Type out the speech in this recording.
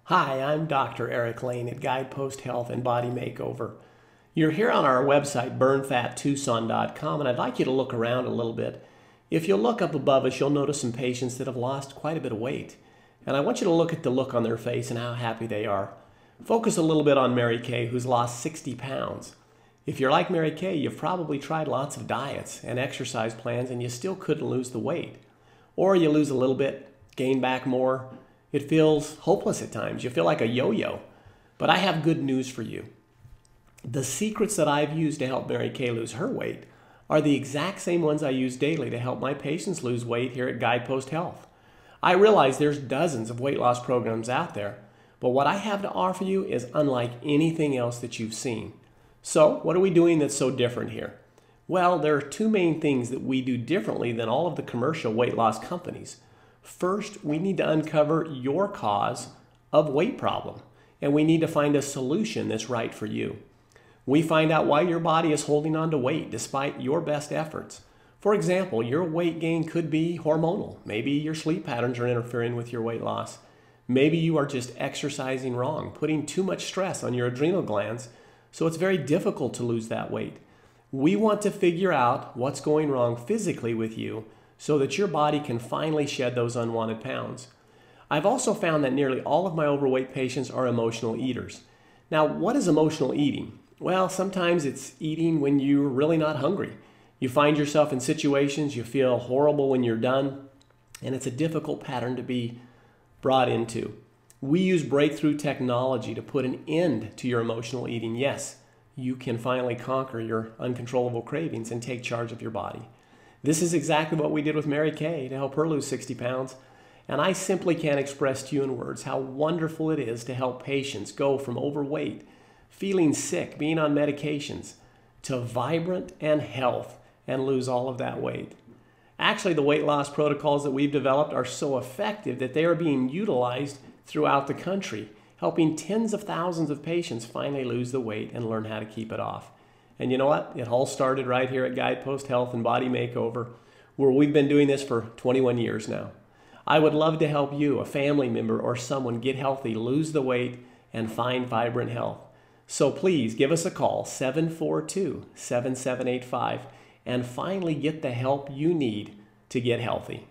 Hi, I'm Dr. Eric Lane at Guidepost Health and Body Makeover. You're here on our website, burnfattucson.com, and I'd like you to look around a little bit. If you'll look up above us, you'll notice some patients that have lost quite a bit of weight. And I want you to look at the look on their face and how happy they are. Focus a little bit on Mary Kay, who's lost 60 pounds. If you're like Mary Kay, you've probably tried lots of diets and exercise plans and you still couldn't lose the weight. Or you lose a little bit, gain back more. It feels hopeless at times. You feel like a yo-yo. But I have good news for you. The secrets that I've used to help Mary Kay lose her weight are the exact same ones I use daily to help my patients lose weight here at Guidepost Health. I realize there's dozens of weight loss programs out there, but what I have to offer you is unlike anything else that you've seen. So, what are we doing that's so different here? Well, there are two main things that we do differently than all of the commercial weight loss companies. First, we need to uncover your cause of weight problem, and we need to find a solution that's right for you. We find out why your body is holding on to weight despite your best efforts. For example, your weight gain could be hormonal. Maybe your sleep patterns are interfering with your weight loss. Maybe you are just exercising wrong, putting too much stress on your adrenal glands, so it's very difficult to lose that weight. We want to figure out what's going wrong physically with you so that your body can finally shed those unwanted pounds. I've also found that nearly all of my overweight patients are emotional eaters. Now, what is emotional eating? Well, sometimes it's eating when you're really not hungry. You find yourself in situations, you feel horrible when you're done, and it's a difficult pattern to be brought into. We use breakthrough technology to put an end to your emotional eating. Yes, you can finally conquer your uncontrollable cravings and take charge of your body. This is exactly what we did with Mary Kay to help her lose 60 pounds. And I simply can't express to you in words how wonderful it is to help patients go from overweight, feeling sick, being on medications, to vibrant and health and lose all of that weight. Actually, the weight loss protocols that we've developed are so effective that they are being utilized throughout the country, helping tens of thousands of patients finally lose the weight and learn how to keep it off. And you know what? It all started right here at Guidepost Health and Body Makeover, where we've been doing this for 21 years now. I would love to help you, a family member or someone, get healthy, lose the weight, and find vibrant health. So please give us a call, 742-7785, and finally get the help you need to get healthy.